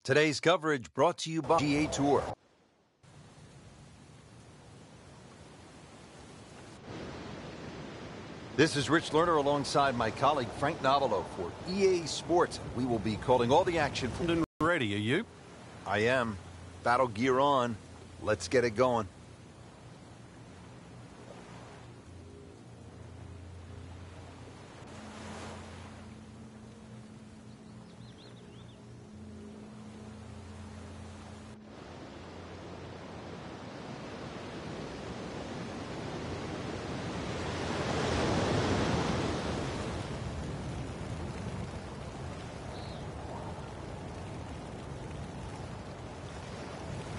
Today's coverage brought to you by PGA Tour. This is Rich Lerner alongside my colleague Frank Novelo for EA Sports. We will be calling all the action. Ready, are you? I am. Battle gear on. Let's get it going.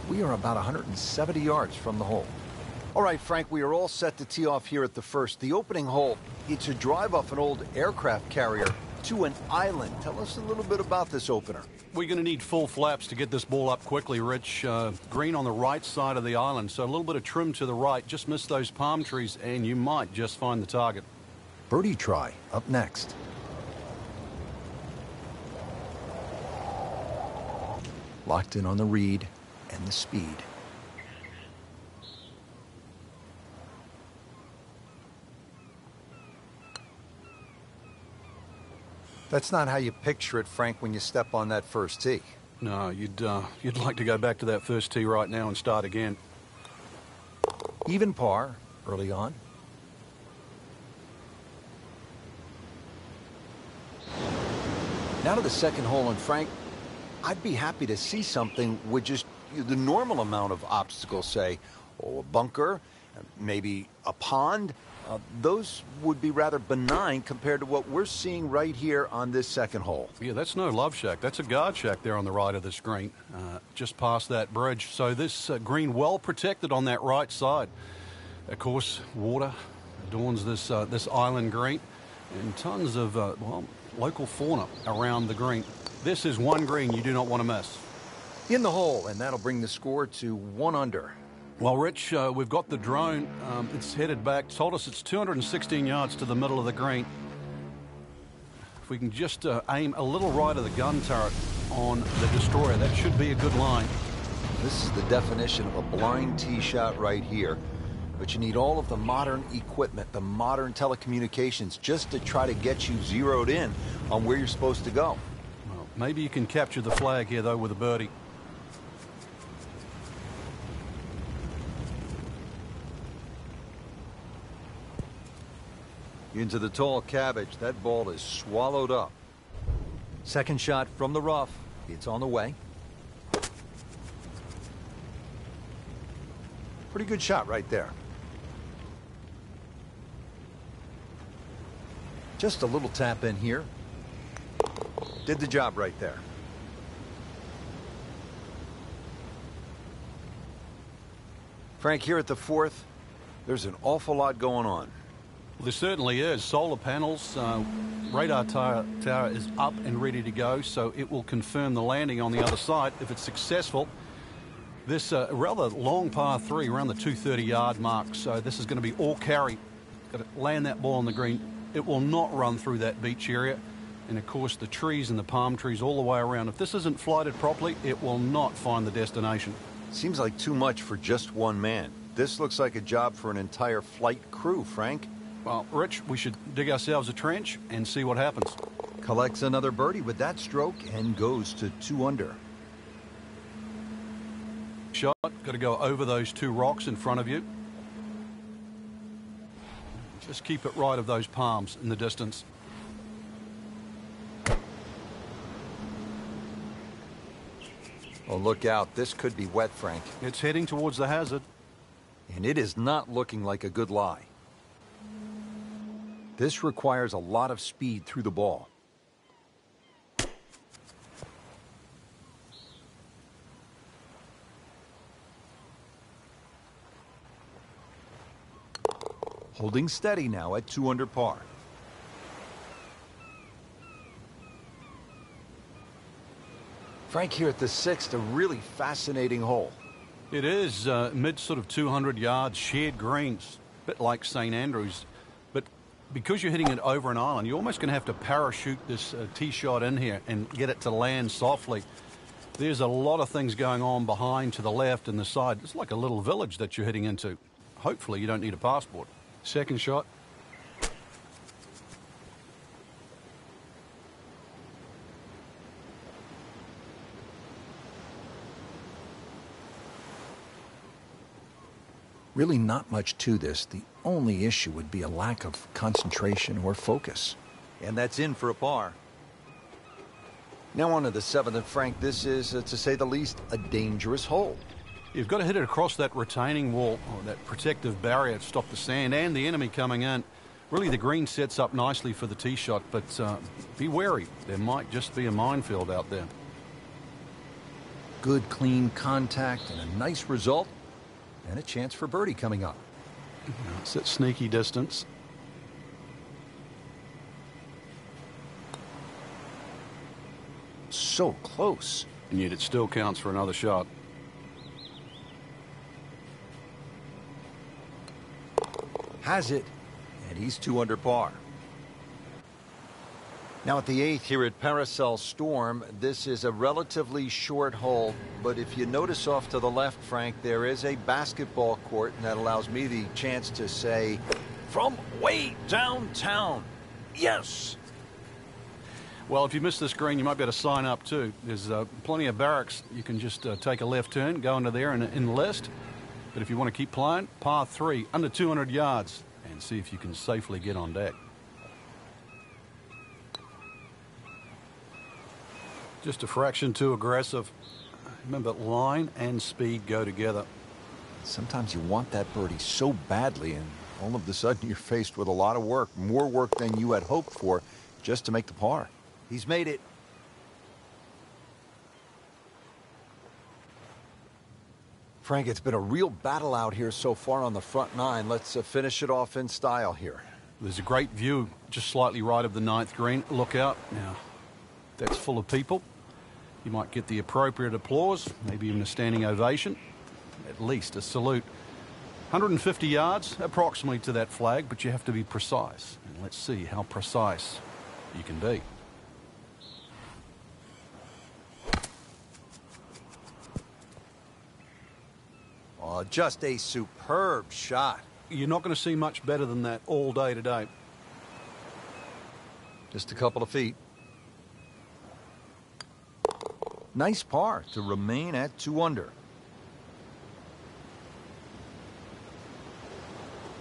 We are about 170 yards from the hole. All right, Frank, we are all set to tee off here at the first. The opening hole, it's a drive off an old aircraft carrier to an island. Tell us a little bit about this opener. We're going to need full flaps to get this ball up quickly, Rich. Green on the right side of the island, so a little bit of trim to the right. Just miss those palm trees, and you might just find the target. Birdie try up next. Locked in on the read and the speed. That's not how you picture it, Frank, when you step on that first tee. No, you'd like to go back to that first tee right now and start again. Even par early on. Now to the second hole, and Frank, I'd be happy to see something with just the normal amount of obstacles, say, or a bunker, maybe a pond. Those would be rather benign compared to what we're seeing right here on this second hole. Yeah, that's no love shack. That's a guard shack there on the right of the green, just past that bridge. So this green well protected on that right side. Of course, water adorns this island green, and tons of local fauna around the green. This is one green you do not want to miss. In the hole, and that'll bring the score to 1 under. Well, Rich, we've got the drone. It's headed back. Told us it's 216 yards to the middle of the green. If we can just aim a little right of the gun turret on the destroyer, that should be a good line. This is the definition of a blind tee shot right here. But you need all of the modern equipment, the modern telecommunications, just to try to get you zeroed in on where you're supposed to go. Well, maybe you can capture the flag here, though, with a birdie. Into the tall cabbage. That ball is swallowed up. Second shot from the rough. It's on the way. Pretty good shot right there. Just a little tap in here. Did the job right there. Frank, here at the fourth, there's an awful lot going on. Well, there certainly is. Solar panels, radar tower is up and ready to go, so it will confirm the landing on the other side if it's successful. This rather long par 3 around the 230-yard mark, so this is going to be all carry. Got to land that ball on the green. It will not run through that beach area, and of course the trees and the palm trees all the way around. If this isn't flighted properly, it will not find the destination. Seems like too much for just one man. This looks like a job for an entire flight crew, Frank. Well, Rich, we should dig ourselves a trench and see what happens. Collects another birdie with that stroke and goes to 2 under. Shot, got to go over those 2 rocks in front of you. Just keep it right of those palms in the distance. Oh, look out. This could be wet, Frank. It's heading towards the hazard. And it is not looking like a good lie. This requires a lot of speed through the ball. Holding steady now at 2 under par. Frank, here at the 6th, a really fascinating hole. It is mid sort of 200 yards, shared greens, a bit like St. Andrews. But because you're hitting it over an island, you're almost going to have to parachute this tee shot in here and get it to land softly. There's a lot of things going on behind, to the left and the side. It's like a little village that you're heading into. Hopefully you don't need a passport. Second shot. Really not much to this. The only issue would be a lack of concentration or focus. And that's in for a par. Now on to the 7th, and Frank, this is, to say the least, a dangerous hole. You've got to hit it across that retaining wall, or that protective barrier to stop the sand and the enemy coming in. Really, the green sets up nicely for the tee shot, but be wary. There might just be a minefield out there. Good, clean contact and a nice result, and a chance for birdie coming up. It's at sneaky distance. So close. And yet it still counts for another shot. Has it, And he's 2 under par. Now at the 8th here at Parasol Storm, this is a relatively short hole, but if you notice off to the left, Frank, there is a basketball court, and that allows me the chance to say, from way downtown, yes! Well, if you miss this green, you might be able to sign up too. There's plenty of barracks. You can just take a left turn, go into there and enlist. But if you want to keep playing, par 3, under 200 yards, and see if you can safely get on deck. Just a fraction too aggressive. Remember, line and speed go together. Sometimes you want that birdie so badly, and all of a sudden you're faced with a lot of work, more work than you had hoped for, just to make the par. He's made it. Frank, it's been a real battle out here so far on the front 9. Let's finish it off in style here. There's a great view just slightly right of the 9th green. Look out. Now, that's full of people. You might get the appropriate applause, maybe even a standing ovation, at least a salute. 150 yards approximately to that flag, but you have to be precise. And let's see how precise you can be. Oh, just a superb shot. You're not going to see much better than that all day today. Just a couple of feet. Nice par to remain at 2 under.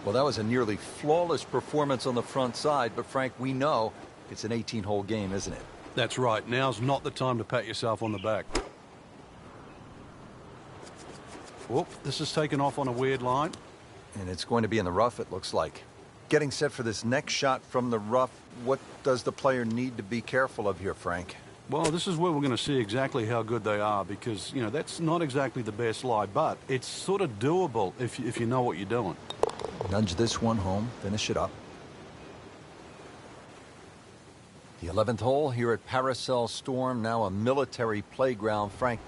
Well, that was a nearly flawless performance on the front side, but Frank, we know it's an 18-hole game, isn't it? That's right. Now's not the time to pat yourself on the back. Whoop, this is taken off on a weird line. And it's going to be in the rough, it looks like. Getting set for this next shot from the rough, what does the player need to be careful of here, Frank? Well, this is where we're going to see exactly how good they are, because, you know, that's not exactly the best lie, but it's sort of doable if you know what you're doing. Nudge this one home, finish it up. The 11th hole here at Parasol Storm, now a military playground. Frank,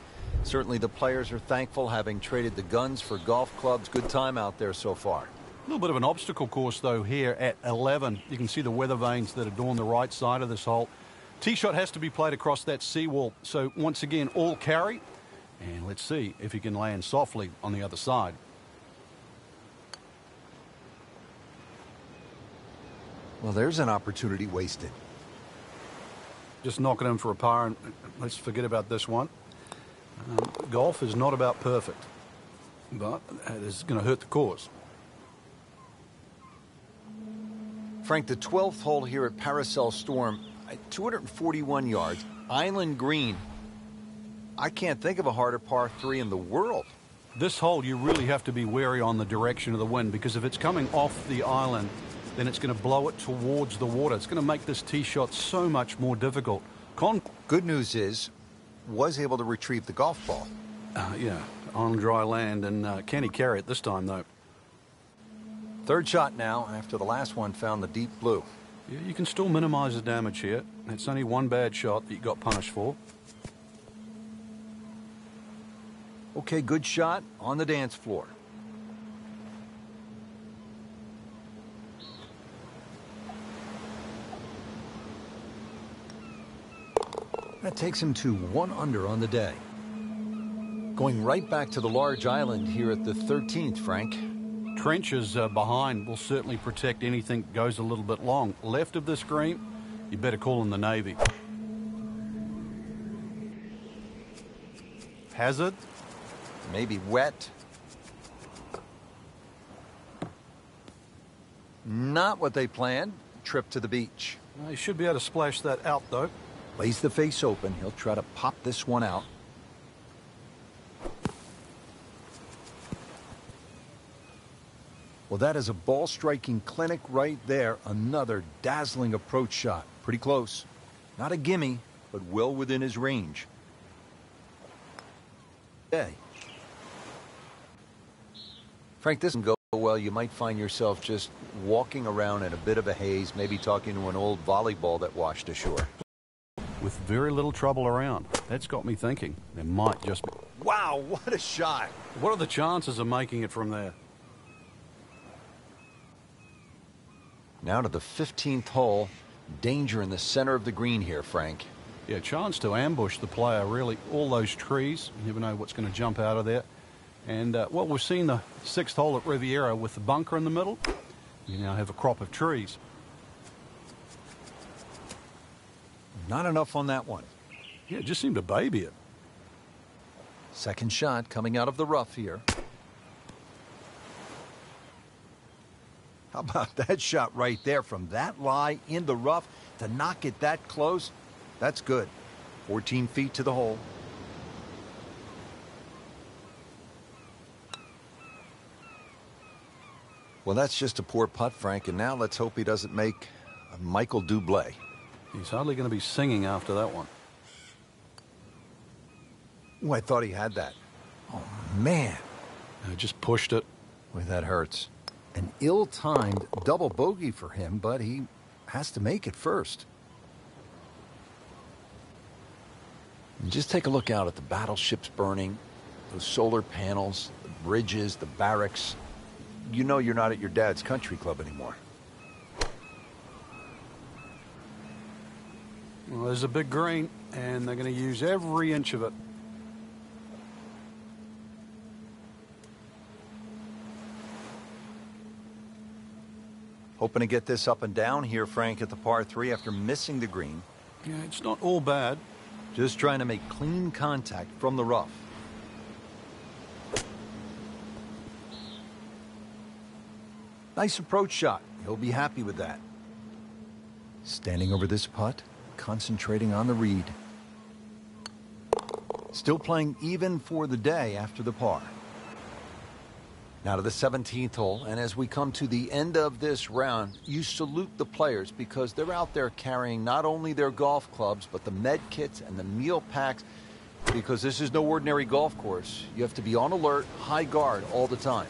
certainly the players are thankful, having traded the guns for golf clubs. Good time out there so far. A little bit of an obstacle course, though, here at 11. You can see the weather vanes that adorn the right side of this hole. Tee shot has to be played across that seawall. So once again, all carry. And let's see if he can land softly on the other side. Well, there's an opportunity wasted. Just knocking him for a par, and let's forget about this one. Golf is not about perfect, but it is going to hurt the cause. Frank, the 12th hole here at Parasol Storm, 241 yards, island green. I can't think of a harder par 3 in the world. This hole, you really have to be wary on the direction of the wind, because if it's coming off the island, then it's going to blow it towards the water. It's going to make this tee shot so much more difficult. Good news is, was able to retrieve the golf ball. Yeah, on dry land, and can he carry it this time, though? Third shot now, after the last one found the deep blue. Yeah, you can still minimize the damage here. It's only one bad shot that you got punished for. Okay, good shot on the dance floor. That takes him to 1 under on the day. Going right back to the large island here at the 13th, Frank. Trenches behind will certainly protect anything that goes a little bit long. Left of this green, you better call in the Navy. Hazard. Maybe wet. Not what they planned. Trip to the beach. He should be able to splash that out, though. Lays the face open. He'll try to pop this one out. Well, that is a ball-striking clinic right there. Another dazzling approach shot. Pretty close. Not a gimme, but well within his range. Hey. Frank, this doesn't go well. You might find yourself just walking around in a bit of a haze, maybe talking to an old volleyball that washed ashore. With very little trouble around. That's got me thinking. There might just be... Wow, what a shot. What are the chances of making it from there? Now to the 15th hole. Danger in the center of the green here, Frank. Yeah, chance to ambush the player, really. All those trees, you never know what's going to jump out of there. And, well, we've seen the 6th hole at Riviera with the bunker in the middle. You now have a crop of trees. Not enough on that one. Yeah, it just seemed to baby it. Second shot coming out of the rough here. How about that shot right there from that lie in the rough to knock it that close? That's good. 14 feet to the hole. Well, that's just a poor putt, Frank, and now let's hope he doesn't make a Michael Bublé. He's hardly going to be singing after that one. Oh, I thought he had that. Oh, man. Just pushed it. Boy, that hurts. An ill-timed double bogey for him, but he has to make it first. And just take a look out at the battleships burning, those solar panels, the bridges, the barracks. You know you're not at your dad's country club anymore. Well, there's a big green, and they're going to use every inch of it. Hoping to get this up and down here, Frank, at the par 3 after missing the green. Yeah, it's not all bad. Just trying to make clean contact from the rough. Nice approach shot. He'll be happy with that. Standing over this putt, concentrating on the read. Still playing even for the day after the par. Now to the 17th hole, and as we come to the end of this round, you salute the players because they're out there carrying not only their golf clubs, but the med kits and the meal packs, because this is no ordinary golf course. You have to be on alert, high guard all the time.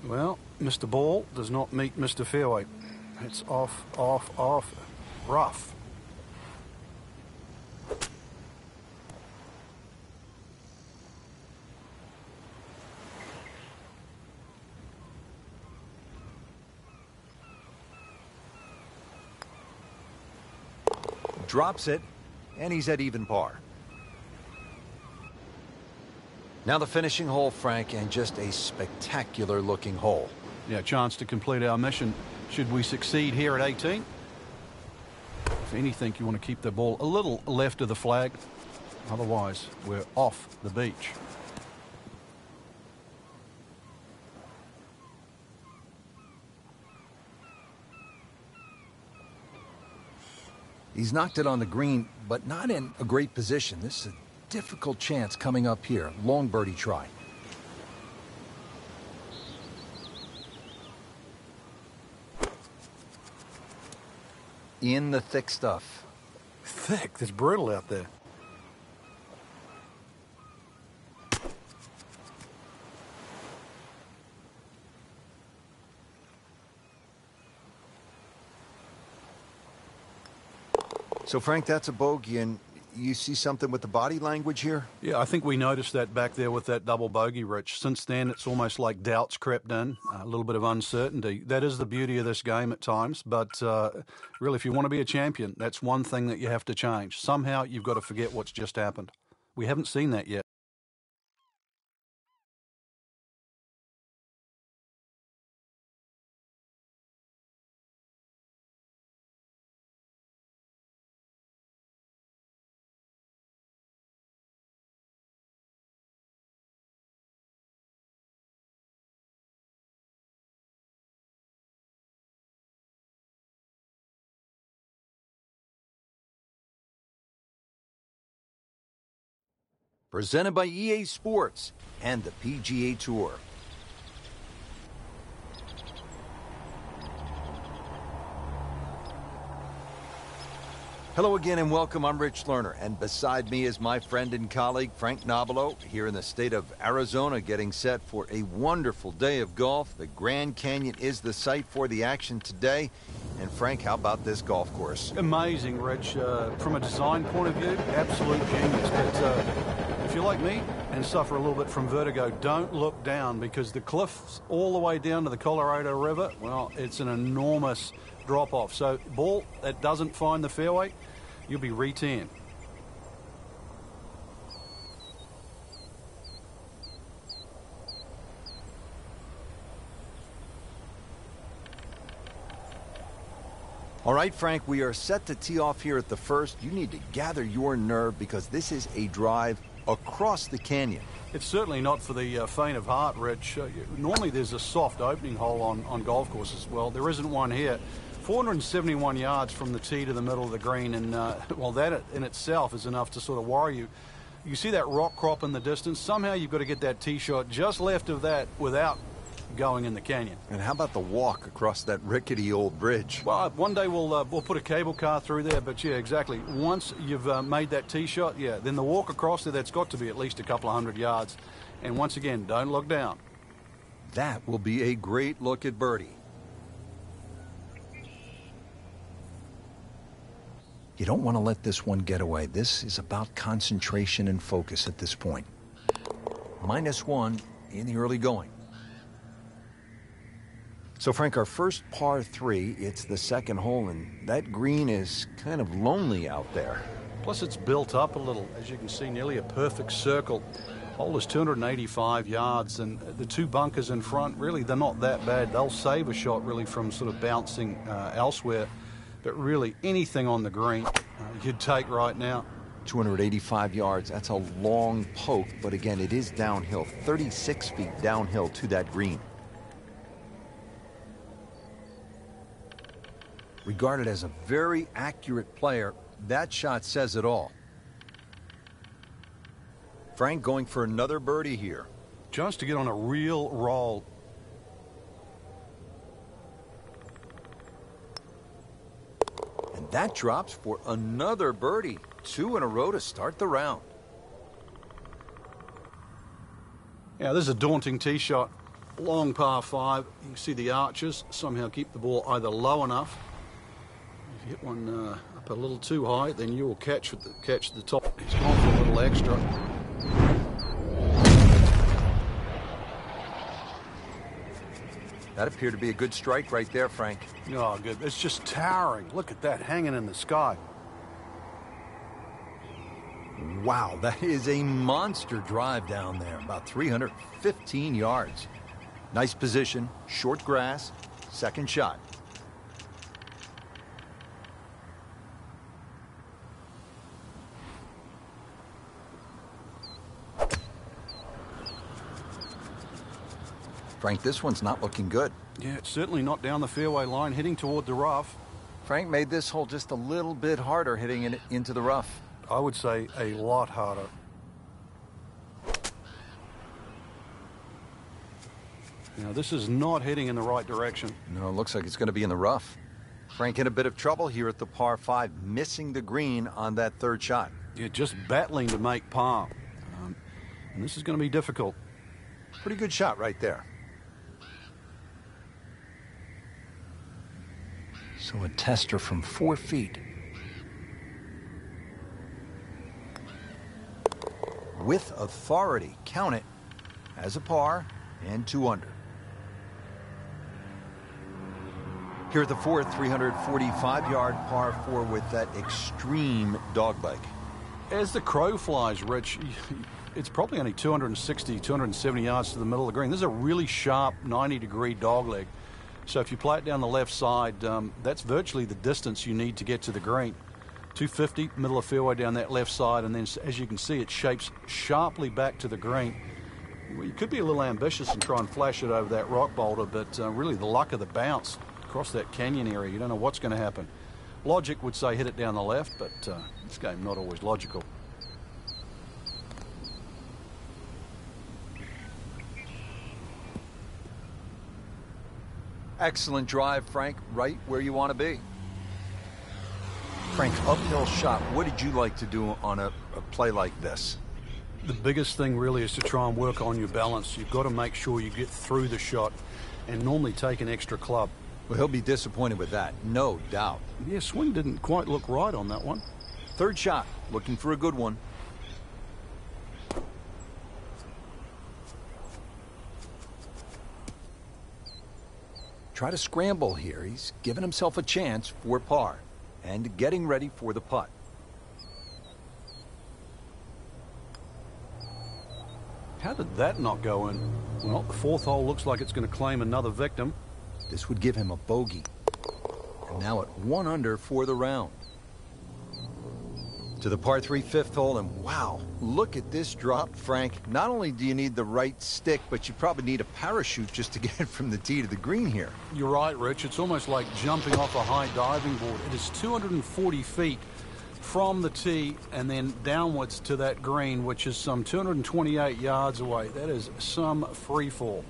Well, Mr. Ball does not meet Mr. Fairway. It's off, off, off, rough. Drops it, and he's at even par. Now the finishing hole, Frank, and just a spectacular looking hole. Yeah, chance to complete our mission. Should we succeed here at 18? If anything, you want to keep the ball a little left of the flag. Otherwise, we're off the beach. He's knocked it on the green, but not in a great position. This is a difficult chance coming up here. Long birdie try. In the thick stuff. Thick? It's brittle out there. So, Frank, that's a bogey, and you see something with the body language here? Yeah, I think we noticed that back there with that double bogey, Rich. Since then, it's almost like doubts crept in, a little bit of uncertainty. That is the beauty of this game at times, but really, if you want to be a champion, that's one thing that you have to change. Somehow, you've got to forget what's just happened. We haven't seen that yet. Presented by EA Sports and the PGA Tour. Hello again and welcome. I'm Rich Lerner, and beside me is my friend and colleague Frank Nobilo here in the state of Arizona, getting set for a wonderful day of golf. The Grand Canyon is the site for the action today. And Frank, how about this golf course? Amazing, Rich. From a design point of view, absolute genius. But if you're like me and suffer a little bit from vertigo, don't look down, because the cliffs all the way down to the Colorado River, well, it's an enormous drop-off. So ball that doesn't find the fairway, you'll be re-tan. All right, Frank, we are set to tee off here at the first. You need to gather your nerve, because this is a drive across the canyon. It's certainly not for the faint of heart, Rich. Normally there's a soft opening hole on golf courses. Well, there isn't one here. 471 yards from the tee to the middle of the green, and well, that in itself is enough to sort of worry you. You see that rock crop in the distance? Somehow you've got to get that tee shot just left of that without going in the canyon. And how about the walk across that rickety old bridge? Well, one day we'll put a cable car through there, but yeah, exactly. Once you've made that tee shot, yeah, then the walk across there, that's got to be at least a couple of hundred yards. And once again, don't look down. That will be a great look at birdie. You don't want to let this one get away. This is about concentration and focus at this point. -1 in the early going. So, Frank, our first par 3, it's the second hole, and that green is kind of lonely out there. Plus, it's built up a little. As you can see, nearly a perfect circle. Hole is 285 yards, and the two bunkers in front, really, they're not that bad. They'll save a shot, really, from sort of bouncing elsewhere. But really, anything on the green you'd take right now. 285 yards, that's a long poke, but again, it is downhill, 36 feet downhill to that green. Regarded as a very accurate player, that shot says it all. Frank going for another birdie here. Just to get on a real roll. And that drops for another birdie. 2 in a row to start the round. Yeah, this is a daunting tee shot. Long par 5. You can see the arches. Somehow keep the ball either low enough. If you hit one up a little too high, then you will catch the top. He's gone for a little extra. That appeared to be a good strike right there, Frank. Oh, good. It's just towering. Look at that hanging in the sky. Wow, that is a monster drive down there, about 315 yards. Nice position, short grass, second shot. Frank, this one's not looking good. Yeah, it's certainly not down the fairway line, heading toward the rough. Frank made this hole just a little bit harder, hitting it into the rough. I would say a lot harder. Now, this is not heading in the right direction. No, it looks like it's going to be in the rough. Frank in a bit of trouble here at the par 5, missing the green on that third shot. Yeah, just battling to make par. And this is going to be difficult. Pretty good shot right there. So a tester from 4 feet. With authority, count it as a par and 2 under. Here at the fourth, 345-yard par 4 with that extreme dogleg. As the crow flies, Rich, it's probably only 260, 270 yards to the middle of the green. This is a really sharp 90-degree dogleg. So if you play it down the left side, that's virtually the distance you need to get to the green. 250, middle of fairway down that left side, and then as you can see, it shapes sharply back to the green. Well, you could be a little ambitious and try and flash it over that rock boulder, but really the luck of the bounce across that canyon area, you don't know what's going to happen. Logic would say hit it down the left, but this game not always logical. Excellent drive, Frank. Right where you want to be. Frank, uphill shot. What did you like to do on a play like this? The biggest thing really is to try and work on your balance. You've got to make sure you get through the shot and normally take an extra club. Well, he'll be disappointed with that, no doubt. Yeah, swing didn't quite look right on that one. Third shot, looking for a good one. Try to scramble here. He's giving himself a chance for par and getting ready for the putt. How did that not go in? Well, the fourth hole looks like it's going to claim another victim. This would give him a bogey. And now at 1 under for the round. To the par 3 fifth hole, and wow, look at this drop, Frank. Not only do you need the right stick, but you probably need a parachute just to get from the tee to the green here. You're right, Rich. It's almost like jumping off a high diving board. It is 240 feet from the tee and then downwards to that green, which is some 228 yards away. That is some free fall.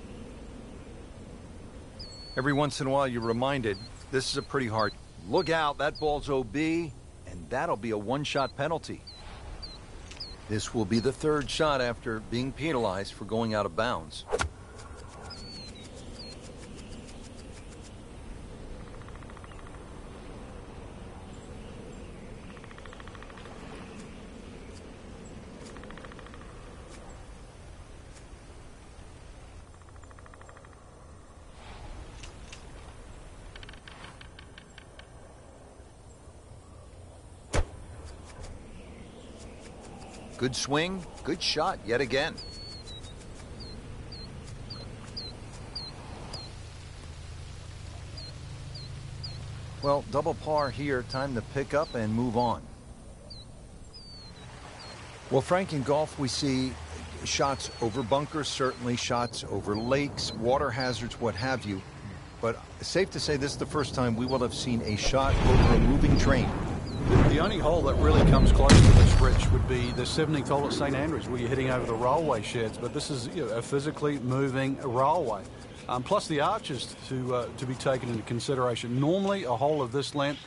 Every once in a while you're reminded this is a pretty hard. Look out, that ball's OB, and that'll be a one-shot penalty. This will be the third shot after being penalized for going out of bounds. Good swing, good shot yet again. Well, double par here, time to pick up and move on. Well, Frank, in golf we see shots over bunkers, certainly shots over lakes, water hazards, what have you. But it's safe to say this is the first time we will have seen a shot over a moving train. The only hole that really comes close to this, Rich, would be the 17th hole at St Andrews, where you're hitting over the railway sheds. But this is, you know, a physically moving railway. Plus the arches to be taken into consideration. Normally, a hole of this length,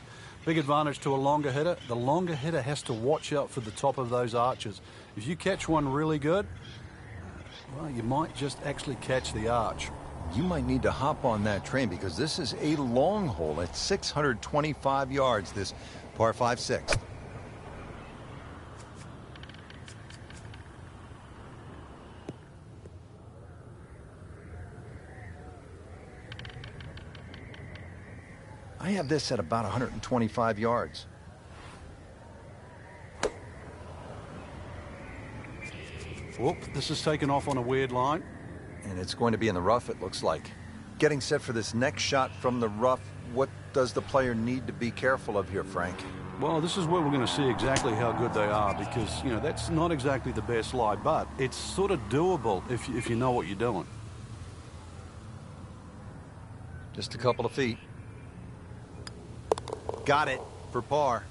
big advantage to a longer hitter. The longer hitter has to watch out for the top of those arches. If you catch one really good, well, you might just actually catch the arch. You might need to hop on that train because this is a long hole at 625 yards, this par 5/6. I have this at about 125 yards. Whoop, this is taken off on a weird line. And it's going to be in the rough, it looks like. Getting set for this next shot from the rough, what does the player need to be careful of here, Frank? Well, this is where we're going to see exactly how good they are because, you know, that's not exactly the best lie, but it's sort of doable if you know what you're doing. Just a couple of feet. Got it for par.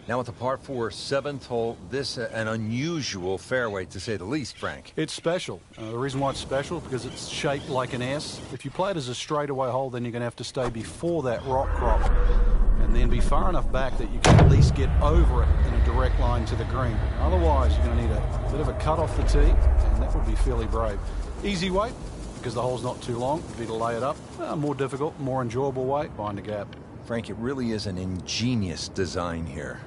Now at the par 4 7th hole, this an unusual fairway to say the least, Frank. It's special. The reason why it's special is because it's shaped like an S. If you play it as a straightaway hole, then you're going to have to stay before that rock crop and then be far enough back that you can at least get over it in a direct line to the green. Otherwise, you're going to need a bit of a cut off the tee, and that would be fairly brave. Easy way, because the hole's not too long, would be to lay it up. More difficult, more enjoyable way, find a gap. Frank, it really is an ingenious design here.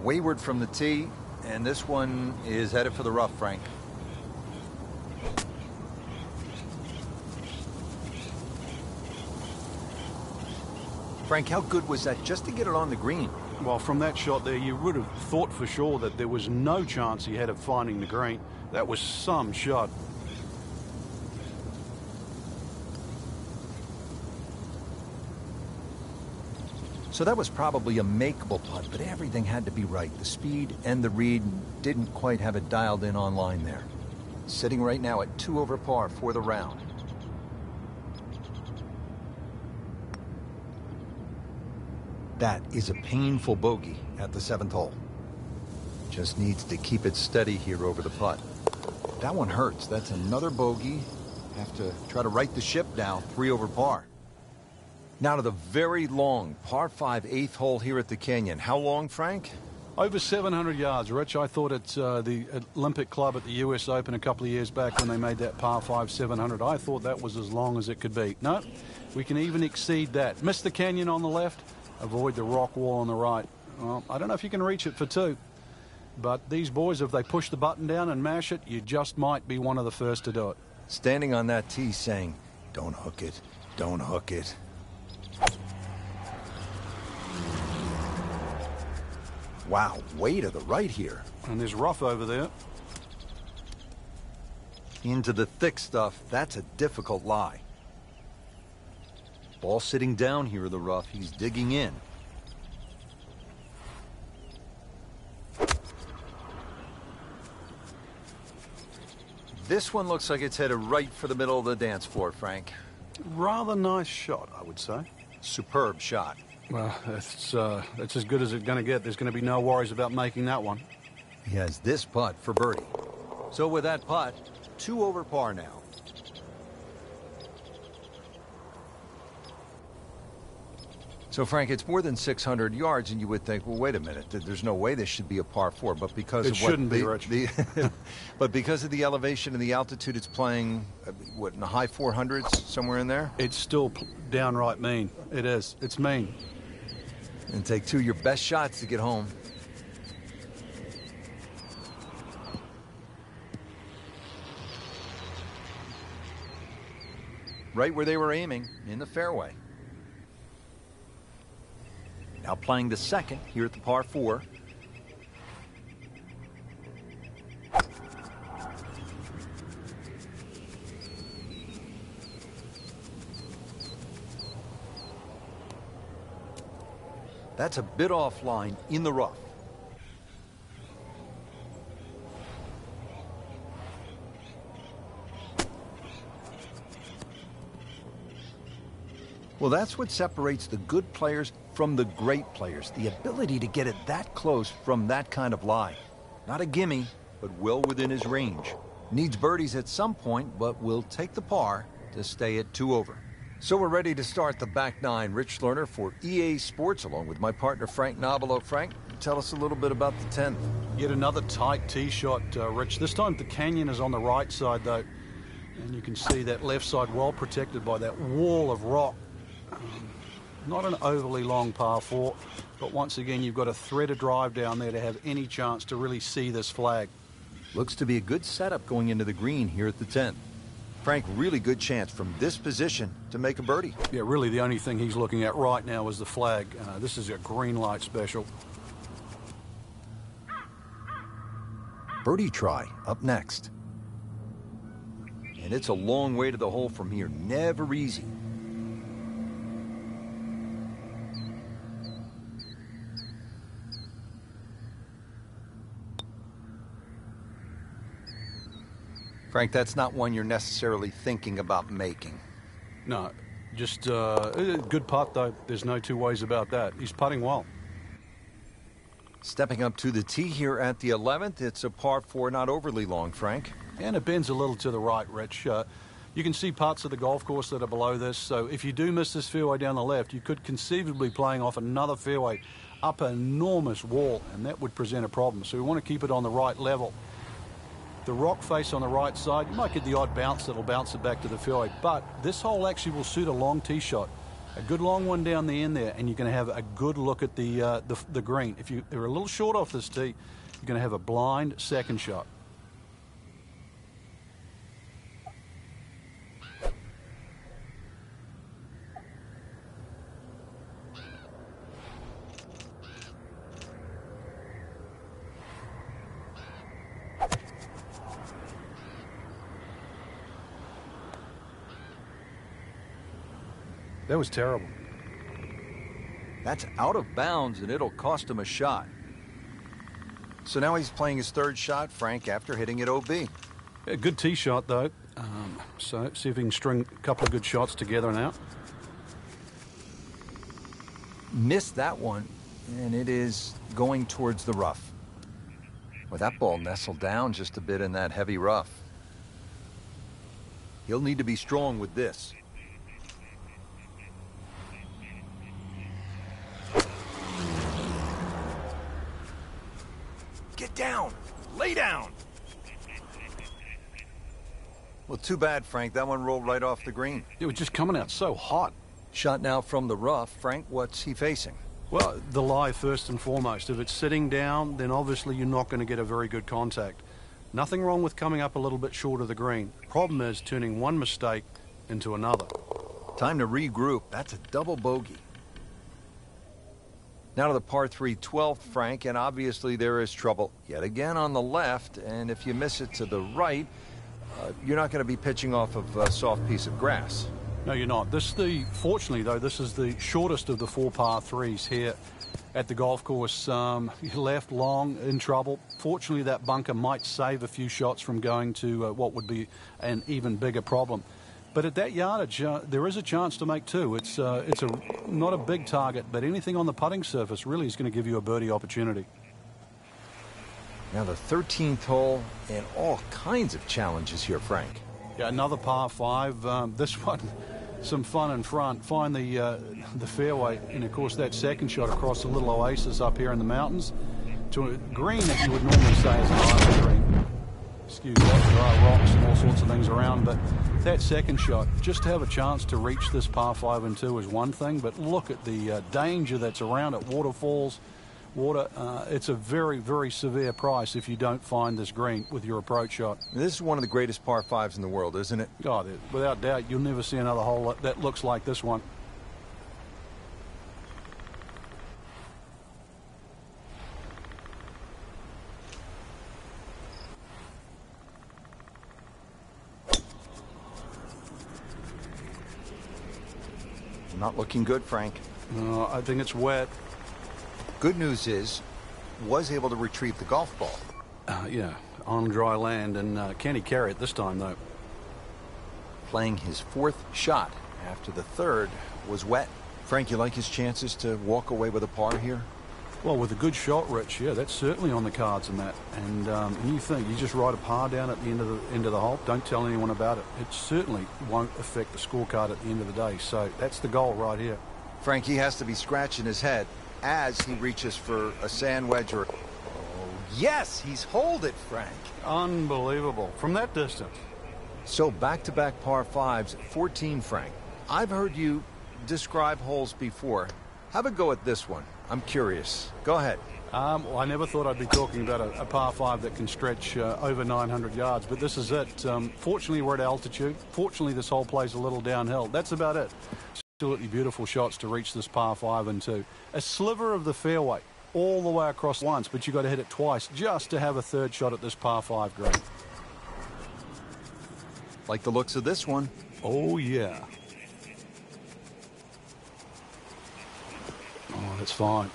Wayward from the tee, and this one is headed for the rough, Frank. Frank, how good was that just to get it on the green? Well, from that shot there, you would have thought for sure that there was no chance he had of finding the green. That was some shot. So that was probably a makeable putt, but everything had to be right. The speed and the read didn't quite have it dialed in online there. Sitting right now at 2 over par for the round. That is a painful bogey at the 7th hole. Just needs to keep it steady here over the putt. That one hurts. That's another bogey. Have to try to right the ship now. 3 over par. Now to the very long par 5 8th hole here at the Canyon. How long, Frank? Over 700 yards, Rich. I thought it's the Olympic Club at the US Open a couple of years back when they made that par 5 700. I thought that was as long as it could be. No, we can even exceed that. Miss the canyon on the left, avoid the rock wall on the right. Well, I don't know if you can reach it for 2. But these boys, if they push the button down and mash it, you just might be one of the first to do it. Standing on that tee saying, don't hook it, don't hook it. Wow, way to the right here. And there's rough over there. Into the thick stuff, that's a difficult lie. Ball sitting down here in the rough, he's digging in. This one looks like it's headed right for the middle of the dance floor, Frank. Rather nice shot, I would say. Superb shot. Well, that's as good as it's going to get. There's going to be no worries about making that one. He has this putt for birdie. So with that putt, 2 over par now. So, Frank, it's more than 600 yards, and you would think, well, wait a minute, there's no way this should be a par 4, but because it of what shouldn't be, Rich. But because of the elevation and the altitude, it's playing, what, in the high 400s, somewhere in there? It's still downright mean. It is. It's mean. And take 2 of your best shots to get home. Right where they were aiming, in the fairway. Now playing the second here at the par 4. That's a bit offline in the rough. Well, that's what separates the good players from the great players. The ability to get it that close from that kind of lie. Not a gimme, but well within his range. Needs birdies at some point, but will take the par to stay at 2 over. So we're ready to start the back 9. Rich Lerner for EA Sports, along with my partner Frank Nobilo. Frank, tell us a little bit about the 10th. Yet another tight tee shot, Rich. This time the canyon is on the right side, though. And you can see that left side well protected by that wall of rock. Not an overly long par 4, but once again, you've got a threaded drive down there to have any chance to really see this flag. Looks to be a good setup going into the green here at the 10th. Frank, really good chance from this position to make a birdie. Yeah, really the only thing he's looking at right now is the flag. This is a green light special. Birdie try up next. And it's a long way to the hole from here. Never easy. Frank, that's not one you're necessarily thinking about making. No, just a good putt, though. There's no two ways about that. He's putting well. Stepping up to the tee here at the 11th. It's a par 4, not overly long, Frank. And it bends a little to the right, Rich. You can see parts of the golf course that are below this. So if you do miss this fairway down the left, you could conceivably be playing off another fairway up an enormous wall, and that would present a problem. So we want to keep it on the right level. The rock face on the right side, you might get the odd bounce that'll bounce it back to the fairway, but this hole actually will suit a long tee shot. A good long one down the end there, and you're going to have a good look at the green. If you're a little short off this tee, you're going to have a blind second shot. That was terrible. That's out of bounds, and it'll cost him a shot. So now he's playing his third shot, Frank, after hitting it OB. A good tee shot, though. So see if he can string a couple of good shots together now. Missed that one, and it is going towards the rough. Well, that ball nestled down just a bit in that heavy rough. He'll need to be strong with this. Get down! Lay down! Well, too bad, Frank. That one rolled right off the green. It was just coming out so hot. Shot now from the rough. Frank, what's he facing? Well, the lie first and foremost. If it's sitting down, then obviously you're not going to get a very good contact. Nothing wrong with coming up a little bit short of the green. Problem is turning one mistake into another. Time to regroup. That's a double bogey. Now to the par 3 12th, Frank, and obviously there is trouble yet again on the left, and if you miss it to the right, you're not going to be pitching off of a soft piece of grass. No, you're not. Fortunately, though, this is the shortest of the 4 par 3s here at the golf course. Left long, in trouble. Fortunately, that bunker might save a few shots from going to what would be an even bigger problem. But at that yardage, there is a chance to make two. It's not a big target, but anything on the putting surface really is going to give you a birdie opportunity. Now the 13th hole, and all kinds of challenges here, Frank. Yeah, another par 5. This one, some fun in front. Find the fairway, and of course that second shot across the little oasis up here in the mountains to a green that you would normally say is an island green. Excuse me, there are rocks and all sorts of things around, but that second shot, just to have a chance to reach this par 5 and 2 is one thing, but look at the danger that's around it. Waterfalls, water. It's a very, very severe price if you don't find this green with your approach shot. This is one of the greatest par 5s in the world, isn't it? God, without doubt, you'll never see another hole that looks like this one. Not looking good, Frank. I think it's wet. Good news is, was able to retrieve the golf ball. Yeah, on dry land, and can he carry it this time, though? Playing his 4th shot after the 3rd was wet. Frank, you like his chances to walk away with a par here? Well, with a good shot, Rich, yeah, that's certainly on the cards in that. And you think you just write a par down at the end of the hole, don't tell anyone about it. It certainly won't affect the scorecard at the end of the day. So that's the goal right here. Frank, he has to be scratching his head as he reaches for a sand wedge or... Oh, yes, he's holed it, Frank. Unbelievable. From that distance. So back-to-back par 5s, 14, Frank. I've heard you describe holes before. Have a go at this one. I'm curious. Go ahead. Well, I never thought I'd be talking about a par 5 that can stretch over 900 yards, but this is it. Fortunately, we're at altitude. Fortunately, this hole plays a little downhill. That's about it. Absolutely beautiful shots to reach this par 5 and 2. A sliver of the fairway all the way across once, but you've got to hit it twice just to have a 3rd shot at this par 5 green. Like the looks of this one. Oh, yeah. Oh, that's fine.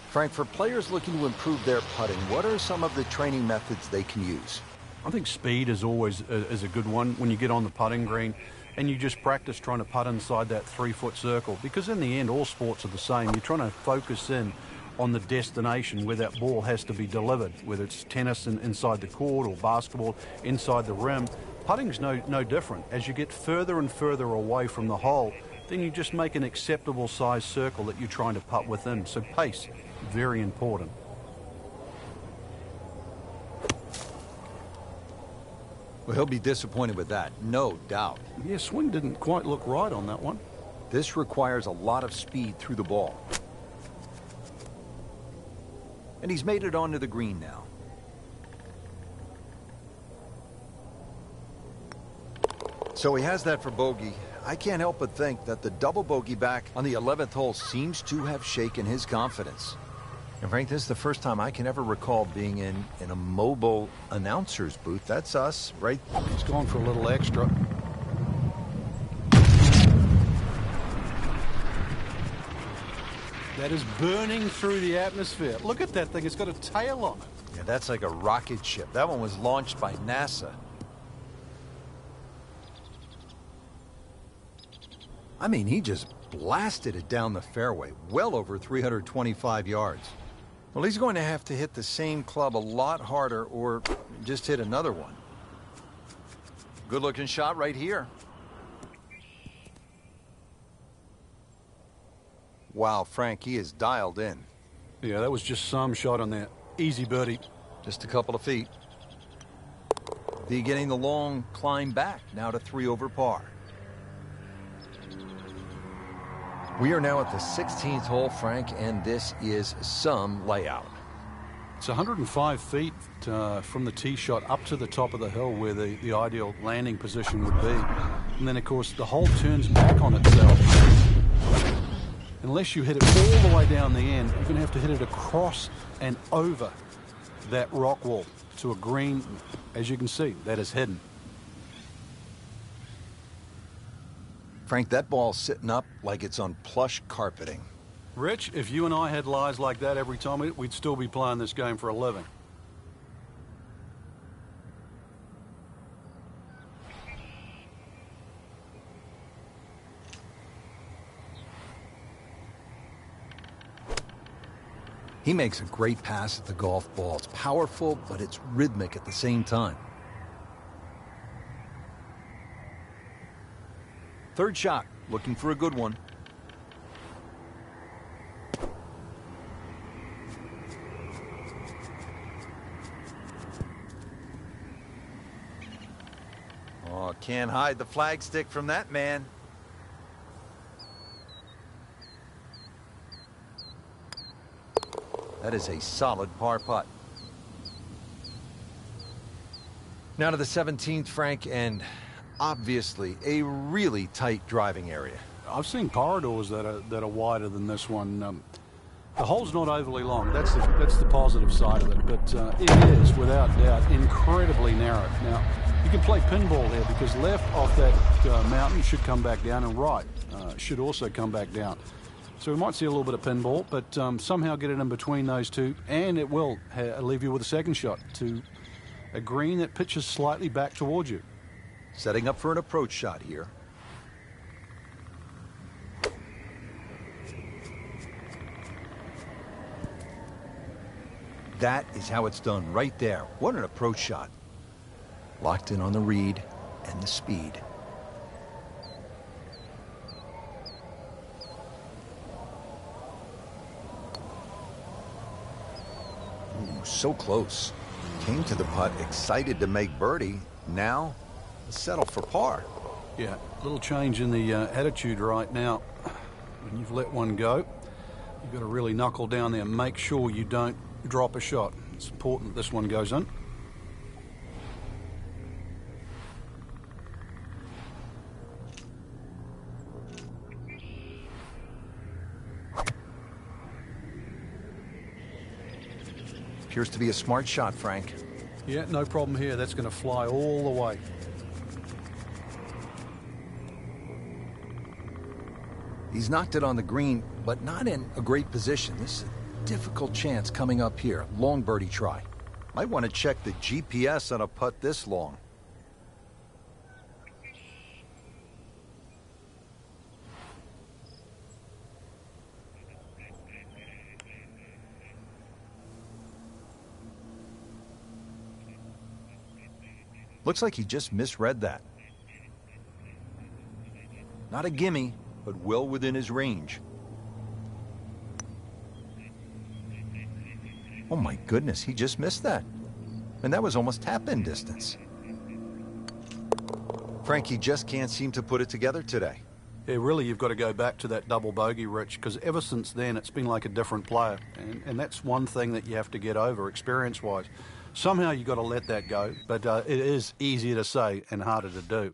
Frank, for players looking to improve their putting, what are some of the training methods they can use? I think speed is always a good one when you get on the putting green and you just practice trying to putt inside that 3-foot circle, because in the end all sports are the same. You're trying to focus in on the destination where that ball has to be delivered, whether it's tennis inside the court or basketball inside the rim. Putting's no different. As you get further and further away from the hole, then you just make an acceptable size circle that you're trying to putt within. So pace, very important. Well, he'll be disappointed with that, no doubt. Yeah, swing didn't quite look right on that one. This requires a lot of speed through the ball. And he's made it onto the green now. So he has that for bogey. I can't help but think that the double bogey back on the 11th hole seems to have shaken his confidence. And Frank, this is the first time I can ever recall being in a mobile announcer's booth. That's us, right? He's gone for a little extra. That is burning through the atmosphere. Look at that thing. It's got a tail on it. Yeah, that's like a rocket ship. That one was launched by NASA. I mean, he just blasted it down the fairway, well over 325 yards. Well, he's going to have to hit the same club a lot harder or just hit another one. Good-looking shot right here. Wow, Frank, he is dialed in. Yeah, that was just some shot on there. Easy birdie. Just a couple of feet. Beginning the long climb back, now to 3 over par. We are now at the 16th hole, Frank, and this is some layout. It's 105 feet from the tee shot up to the top of the hill where the ideal landing position would be. And then, of course, the hole turns back on itself. Unless you hit it all the way down the end, you're going to have to hit it across and over that rock wall to a green. As you can see, that is hidden. Frank, that ball's sitting up like it's on plush carpeting. Rich, if you and I had lies like that every time, we'd still be playing this game for a living. He makes a great pass at the golf ball. It's powerful, but it's rhythmic at the same time. Third shot, looking for a good one. Oh, can't hide the flagstick from that man. That is a solid par putt. Now to the 17th, Frank, and obviously a really tight driving area. I've seen corridors that are wider than this one. The hole's not overly long. That's the positive side of it. But it is, without doubt, incredibly narrow. Now, you can play pinball here because left off that mountain should come back down, and right should also come back down. So we might see a little bit of pinball, but somehow get it in between those two, and it will leave you with a second shot to a green that pitches slightly back towards you. Setting up for an approach shot here. That is how it's done right there. What an approach shot. Locked in on the read and the speed. Ooh, so close. Came to the putt, excited to make birdie. Now, settle for par. Yeah, a little change in the attitude right now. When you've let one go, you've got to really knuckle down there and make sure you don't drop a shot. It's important this one goes in. Appears to be a smart shot, Frank. Yeah, no problem here. That's going to fly all the way. He's knocked it on the green, but not in a great position. This is a difficult chance coming up here. Long birdie try. Might want to check the GPS on a putt this long. Looks like he just misread that. Not a gimme, but well within his range. Oh my goodness, he just missed that. And that was almost tap-in distance. Frankie just can't seem to put it together today. Yeah, really, you've got to go back to that double bogey, Rich, because ever since then, it's been like a different player. And that's one thing that you have to get over, experience-wise. Somehow you've got to let that go, but it is easier to say and harder to do.